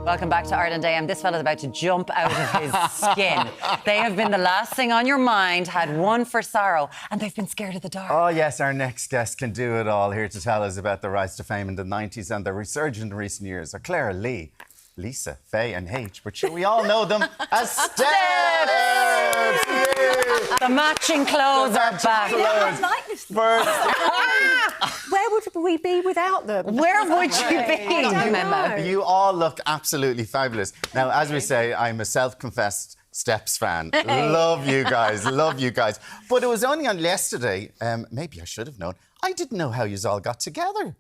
Welcome back to Ireland AM. This fella's about to jump out of his skin. They have been the last thing on your mind, had one for sorrow, and they've been scared of the dark. Oh, yes, our next guest can do it all. Here to tell us about the rise to fame in the 90s and their resurgence in recent years are Claire, Lee, Lisa, Faye and H, but sure, we all know them as Steps! The matching clothes are back. I like this. Where would we be without them? Where would you be? I don't know. You all look absolutely fabulous. Now, as we say, I'm a self-confessed Steps fan. Love you guys, love you guys. But it was only on yesterday, maybe I should have known, I didn't know how you all got together.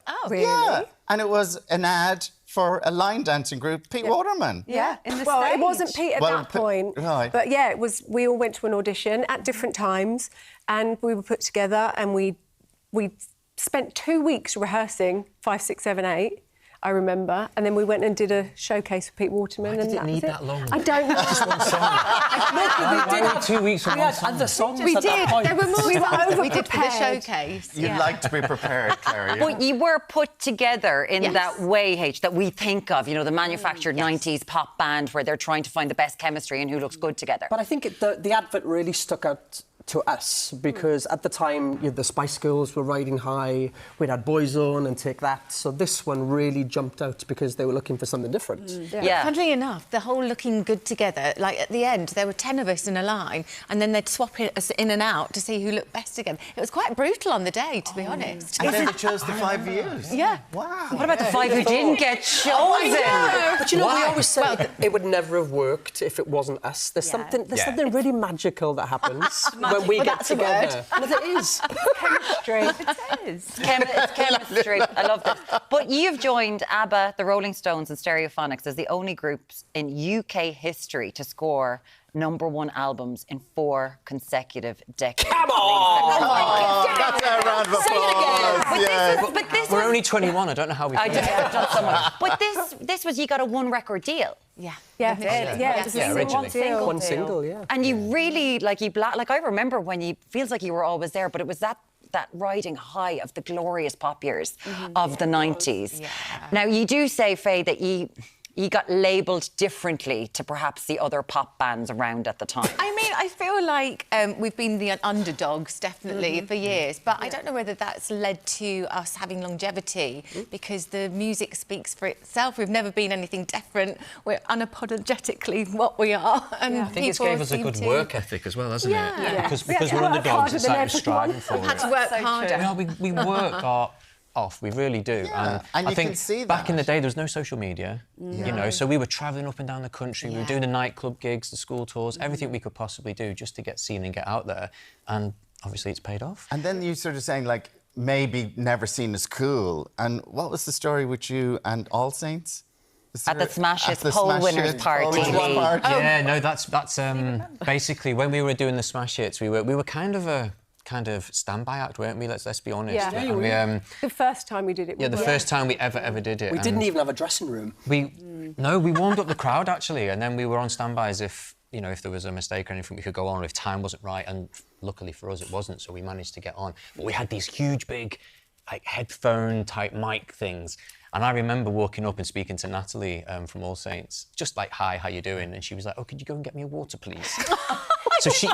Oh, really? Yeah, and it was an ad for a line dancing group, Pete Waterman. Yeah. In the well, stage. it wasn't Pete at that point. Right. But yeah, it was. We all went to an audition at different times, and we were put together, and we spent 2 weeks rehearsing 5, 6, 7, 8. I remember, and then we went and did a showcase for Pete Waterman. Why did and it need that long? I don't know. Just one song. Why were 2 weeks for one song? Other songs We at did. that point. There were more. We were over We did for the showcase. You'd like to be prepared, Claire. But you were put together in that way, H, that we think of, you know, the manufactured 90s pop band where they're trying to find the best chemistry and who looks good together. But I think the advert really stuck out to us because at the time the Spice Girls were riding high, we'd had Boyzone and Take That, so this one really jumped out because they were looking for something different. Yeah. Funnily enough, the whole looking good together, like at the end, there were 10 of us in a line and then they'd swap us in and out to see who looked best together. It was quite brutal on the day, to be honest. And then they chose the 5 views. Yeah. Wow. What about the 5 who didn't get chosen? But you know, we always say it would never have worked if it wasn't us. There's something really magical that happens when we get together. And it is. Chemistry. It's chemistry. I love this. But you've joined ABBA, the Rolling Stones and Stereophonics as the only groups in UK history to score #1 albums in 4 consecutive decades. Come on! That's a round of applause. But this We're was... only 21, I don't know how we... I just done so much. But this was, you got a 1 record deal. Yeah. Yeah, it was a originally. One single, yeah. And you really, like I remember when you, feels like you were always there, but it was that riding high of the glorious pop years of the 90s. Yeah. Now, you do say, Faye, that you got labelled differently to perhaps the other pop bands around at the time. I mean, I feel like we've been the underdogs, definitely, for years. But I don't know whether that's led to us having longevity because the music speaks for itself. We've never been anything different. We're unapologetically what we are. And I think it's gave us a good work ethic as well, hasn't it? Yeah. Because we're underdogs, it's like we're striving for it. Had to work harder. No, we work off, we really do. Yeah, and I you think can see back that. in the day there was no social media, you know, so we were travelling up and down the country, we were doing the nightclub gigs, the school tours, everything we could possibly do just to get seen and get out there, and obviously it's paid off. And then you sort of saying, like, maybe never seen as cool. And what was the story with you and All Saints? At the Smash Hits poll winners party. Yeah, no, that's basically when we were doing the Smash Hits, we were kind of standby act, weren't we? Let's be honest. Yeah. And the first time we did it. the first time we ever did it. We didn't even have a dressing room. We warmed up the crowd actually, and then we were on standby as if, you know, if there was a mistake or anything we could go on, or if time wasn't right, and luckily for us it wasn't, so we managed to get on. But we had these huge big like headphone type mic things. And I remember walking up and speaking to Natalie from All Saints, just like, hi, how you doing? And she was like, oh, could you go and get me a water, please? So she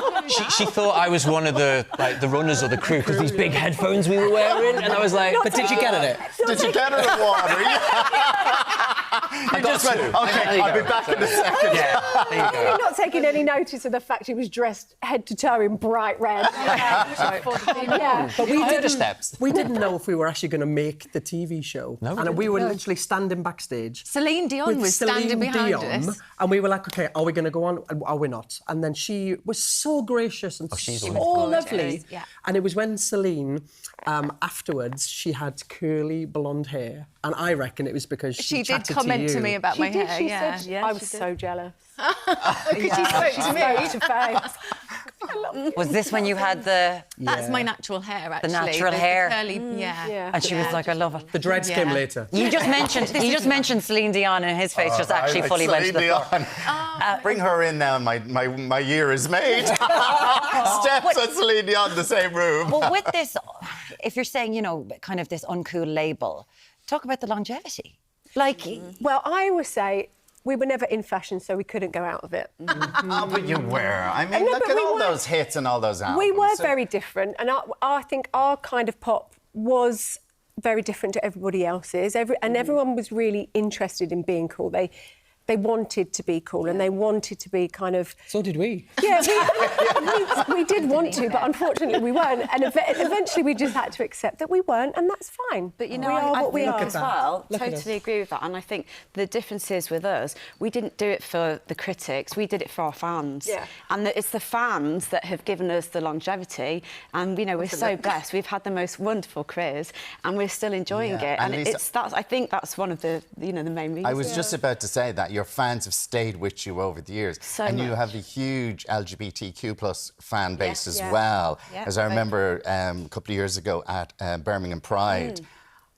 thought I was one of the runners or the crew because these big headphones we were wearing, and I was like, But did you get it? Did you get her a water? I just went, OK, I'll be back in a second. Yeah, there you go. You're not taking any notice of the fact he was dressed head to toe in bright red. But I heard the Steps. we didn't know if we were actually going to make the TV show. No, we and didn't. we were literally standing backstage. Celine Dion was standing behind us. And we were like, OK, are we going to go on? Are we not? And then she was so gracious and she's so always lovely. Yeah. And it was when Celine, afterwards, she had curly blonde hair. And I reckon it was because she did chatted comment to to you. me about my hair, She yeah. said, I was so jealous. Because she spoke to me. To Faye. Was this when you had the... That's my natural hair, actually. natural hair. The curly, yeah. And she was like, I love it. The dreads came later. You just mentioned Celine Dion, and his face just actually fully went to the floor. Bring her in now, my year is made. Steps and Celine Dion in the same room. But with this, if you're saying, you know, kind of this uncool label, talk about the longevity. Like, Well, I always say we were never in fashion, so we couldn't go out of it. Oh, but you were. I mean, No, look but at we all were- those hits and all those albums. We were So- very different, and I think our kind of pop was very different to everybody else's. And everyone was really interested in being cool. They wanted to be cool, and they wanted to be kind of... So did we. Yeah, we did want to, but unfortunately we weren't. And eventually we just had to accept that we weren't, and that's fine. But you know, we are what we think are. as well, Look at totally agree with that. And I think the difference is with us, we didn't do it for the critics, we did it for our fans. Yeah. And it's the fans that have given us the longevity. And, you know, we're so blessed. We've had the most wonderful careers and we're still enjoying Yeah, it. and And Lisa- I think that's one of the, you know, the main reasons. I was just about to say that your fans have stayed with you over the years, So and you much. have a huge LGBTQ plus fan base as Yeah. well. Yeah. As I remember a couple of years ago at Birmingham Pride.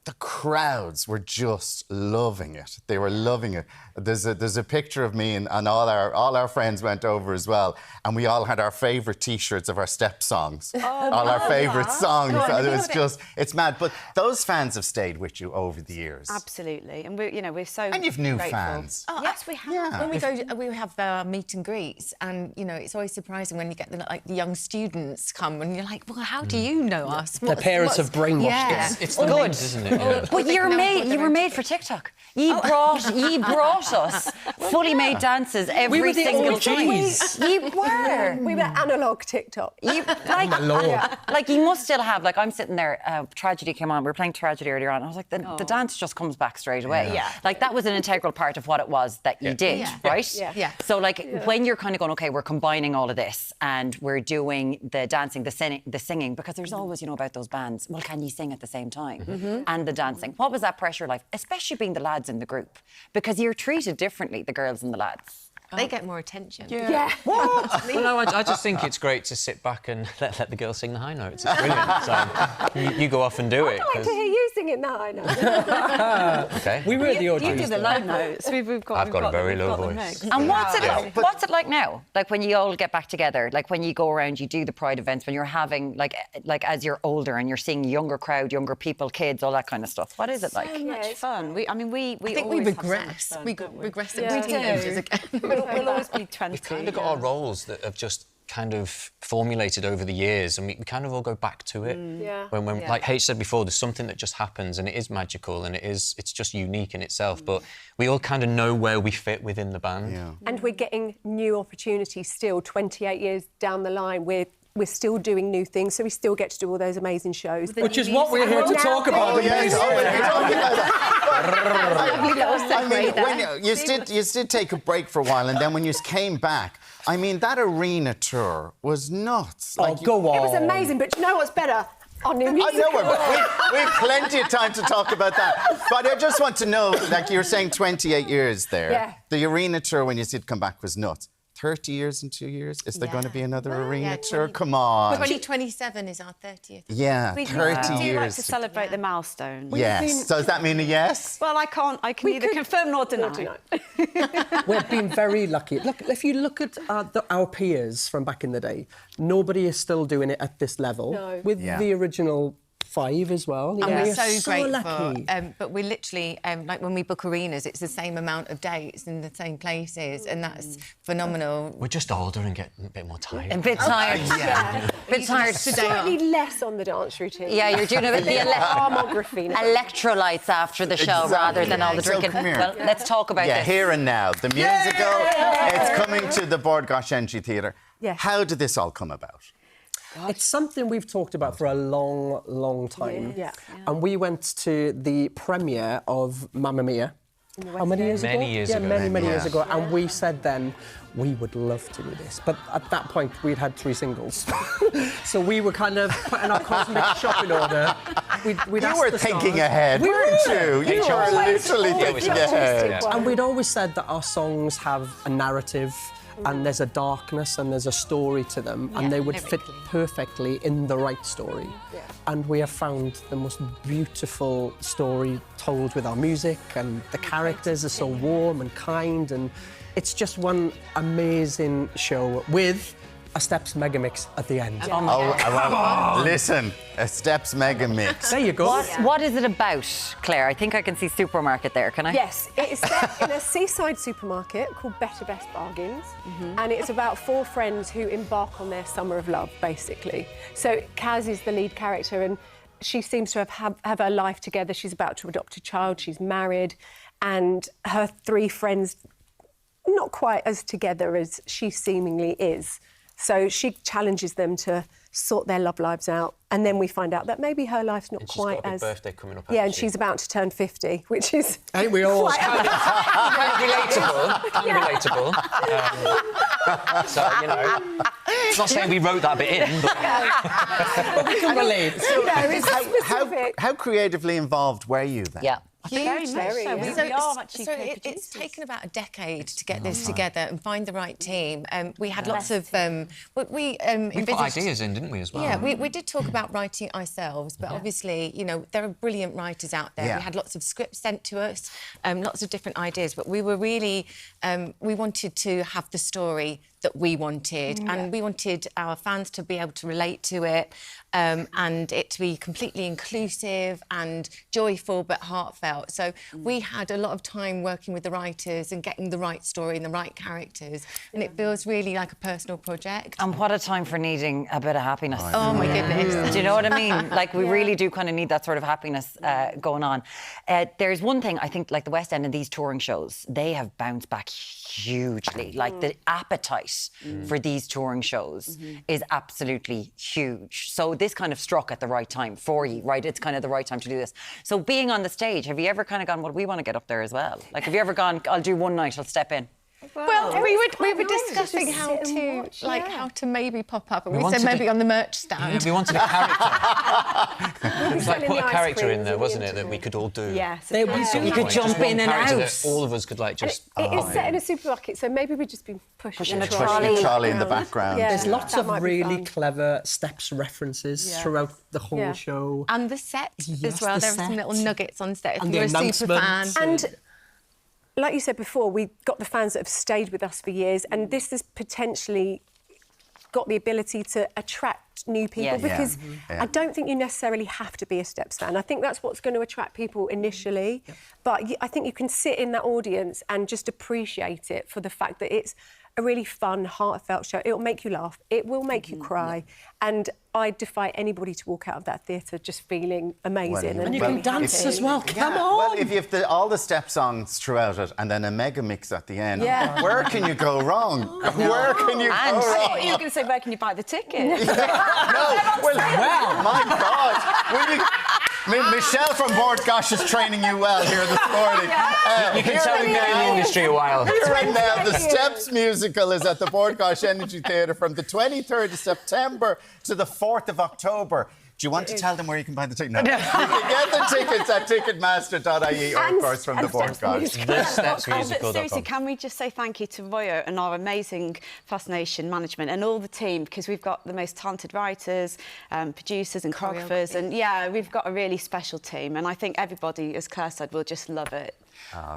The crowds were just loving it. They were loving it. There's a picture of me and all our friends went over as well, and we all had our favourite T-shirts of our step songs, all our favourite songs. And it was it's mad. But those fans have stayed with you over the years, Absolutely. And we're so and you've new grateful. fans. Oh, Yes, we have. Yeah. When we go, we have meet and greets, and you know it's always surprising when you get the young students come, and you're like, "Well, how do you know us?" Their parents have brainwashed Yeah. us. It's the names, isn't it? Yeah. but you were made for TikTok. You brought us fully made dances every were the single OGs. time. You were. We were analogue TikTok. You, like, my Lord. like you must still have, like I'm sitting there, Tragedy came on, we were playing Tragedy earlier on, I was like, the dance just comes back straight away. Yeah. Like that was an integral part of what it was that you did, Yeah. right? Yeah. Yeah. So like when you're kind of going, okay, we're combining all of this and we're doing the dancing, the singing, because there's always, you know, about those bands, well, can you sing at the same time? And the dancing. What was that pressure like, especially being the lads in the group? Because you're treated differently, the girls and the lads. They get more attention. Yeah. Well, no, I just think it's great to sit back and let the girls sing the high notes. It's brilliant. So you go off and do it. I like to hear you singing that, I know. Okay. We were the OGs. You do the though. low notes. I've got a very low voice. And what's it like now? Like when you all get back together, like when you go around, you do the Pride events, when you're having like as you're older and you're seeing younger crowd, younger people, kids, all that kind of stuff. What is it like? So much fun. We I think we always have so much regress. fun, We don't regress Yeah. into teenagers again. We'll always be 20. We've kind of got our roles that have just kind of formulated over the years, and we kind of all go back to it. Yeah. When like H said before, there's something that just happens, and it is magical, and it's just unique in itself. But we all kind of know where we fit within the band. Yeah. And we're getting new opportunities still, 28 years down the line. We're still doing new things, so we still get to do all those amazing shows. Which is what we're here to talk about. Yes, oh, we're talking about that. I mean, segue when you did take a break for a while, and then when you came back, I mean, that arena tour was nuts. Oh, go on. It was amazing, but you know what's better? Our new I music. know, we have plenty of time to talk about that. But I just want to know, like you were saying, 28 years there. Yeah. The arena tour, when you did come back, was nuts. 30 years in 2 years? Is there going to be another arena tour? Come on. 2027 is our 30th. Yeah, We 30 do years. like to celebrate the milestones. Yes. So does that mean a yes? Well, I can neither confirm nor deny. We've been very lucky. Look, if you look at our peers from back in the day, nobody is still doing it at this level. No. With Yeah. the original 5 as well. And Yeah. we're We're so grateful. lucky. But we literally, like when we book arenas, it's the same amount of dates in the same places, and that's phenomenal. We're just older and get a bit more tired. A bit tired. Yeah. Bit tired. Slightly less on the dance routine. Yeah, you're doing a bit the Armography now. electrolytes after the show rather than all the So drinking. come here. Well, let's talk about Yeah, this. here and now. The musical, it's coming to the Bord Gáis Energy Theatre. Yes. How did this all come about? It's something we've talked about for a long, long time. Yeah. And we went to the premiere of Mamma Mia. How many years ago? Many years yeah, ago. many years Yeah. ago. And we said then, we would love to do this. But at that point, we'd had 3 singles. So we were kind of putting our cosmic shopping order. We'd You asked were the thinking stars. ahead, weren't you? You were always literally thinking ahead. And we'd always said that our songs have a narrative and there's a darkness and there's a story to them, and they would fit perfectly in the right story. And we have found the most beautiful story told with our music, and the characters are so warm and kind, and it's just one amazing show with a Steps mega mix at the end. Oh, my God. well, listen, a Steps mega mix. There you go. What is it about, Claire? I think I can see supermarket there, can I? Yes, it's set in a seaside supermarket called Better Best Bargains, and it's about 4 friends who embark on their summer of love, basically. So Kaz is the lead character, and she seems to have her life together. She's about to adopt a child, she's married, and her 3 friends, not quite as together as she seemingly is. So she challenges them to sort their love lives out, and then we find out that maybe her life's not And she's quite got a big as... birthday coming up. Yeah, and hasn't she? she's about to turn 50, which is... Ain't we all? kind of relatable. So, you know, it's not saying we wrote that bit in, but... We can relate. You know, it's specific. How creatively involved were you then? Yeah. Very much so. yeah. We are actually It's co-producers. taken about a decade to get this together and find the right team. We had lots of... We put ideas in, didn't we, as well? Yeah, we did talk about writing ourselves, but obviously, you know, there are brilliant writers out there. Yeah. We had lots of scripts sent to us, lots of different ideas, but we were really... we wanted to have the story that we wanted, and we wanted our fans to be able to relate to it, and it to be completely inclusive and joyful but heartfelt. So we had a lot of time working with the writers and getting the right story and the right characters, and it feels really like a personal project. And what a time for needing a bit of happiness. Oh my goodness. Do you know what I mean? Like, we really do kind of need that sort of happiness going on. There's one thing, I think, like the West End and these touring shows, they have bounced back hugely. Like, the appetite for these touring shows is absolutely huge. So this kind of struck at the right time for you, right? It's kind of the right time to do this. So being on the stage, have you ever kind of gone, well, we want to get up there as well? Like, have you ever gone, I'll do one night, I'll step in? Well, we were nice discussing just how sit and to watch, how to maybe pop up, and We we said wanted maybe to- on the merch stand. Yeah, we wanted a character. It was like selling put the a ice character creams in there, in the wasn't it, that interval. we could all do. Yes. They would So do You could that. jump just one in and character out. that all of us could like just... It is set in a supermarket, so maybe we've just been pushing a a trolley. Trolley in the background. Yeah. There's lots That of might be really fun. clever Steps references throughout the whole Yeah. show. And the set Yes, as well. the There were some set. little nuggets on set if And you the were a super fan. announcements. And like you said before, we got the fans that have stayed with us for years, and this has potentially got the ability to attract new people, Yes. because Yeah. I don't think you necessarily have to be a Steps fan. I think that's what's going to attract people initially, but I think you can sit in that audience and just appreciate it for the fact that it's a really fun, heartfelt show. It'll make you laugh. It will make you cry. And I defy anybody to walk out of that theatre just feeling amazing. Well, And you Well, can dance if- as well. Come Yeah, on. Well, if you have all the step songs throughout it and then a mega mix at the end, Yeah. where can you go wrong? Where can you And- go I thought wrong? you were going to say, where can you buy the ticket? Well, my God. Will you... Michelle from Bord Gáis is training you well here this morning. You can tell we've been in the industry a while. Here and now, the Steps musical is at the Bord Gáis Energy Theatre from the 23rd of September to the 4th of October. Do you want to tell them where you can buy the ticket? No. You can get the tickets at ticketmaster.ie or, of course, from the Bord Gáis. But seriously, can we just say thank you to Royo and our amazing Fascination management and all the team, because we've got the most talented writers, producers and choreographers, and yeah, we've got a really special team, and I think everybody, as Claire said, will just love it.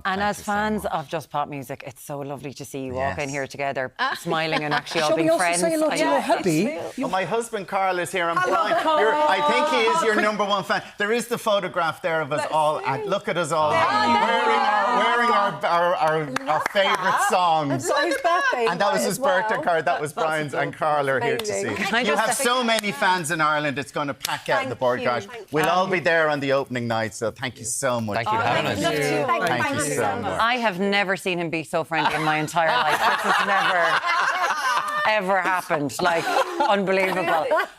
And as fans of Just Pop Music, it's so lovely to see you walk in Yes. here together, smiling and actually all Shall we being also friends. say hello to your hubby? Oh, my husband Carl is here. I'm blind. I think he is your number one fan. There is the photograph there of us all. Look at us all wearing our favourite songs. That's his birthday. And that was as his well. birthday card. That was Brian's, and Carl are here to see. Amazing. I You just have think- so many fans in Ireland. It's going to pack out the Bord Gáis. We'll all be there on the opening night. So thank you so much. Thank you for having us. Thank you so much. I have never seen him be so friendly in my entire life. This has never, ever happened. Like, unbelievable.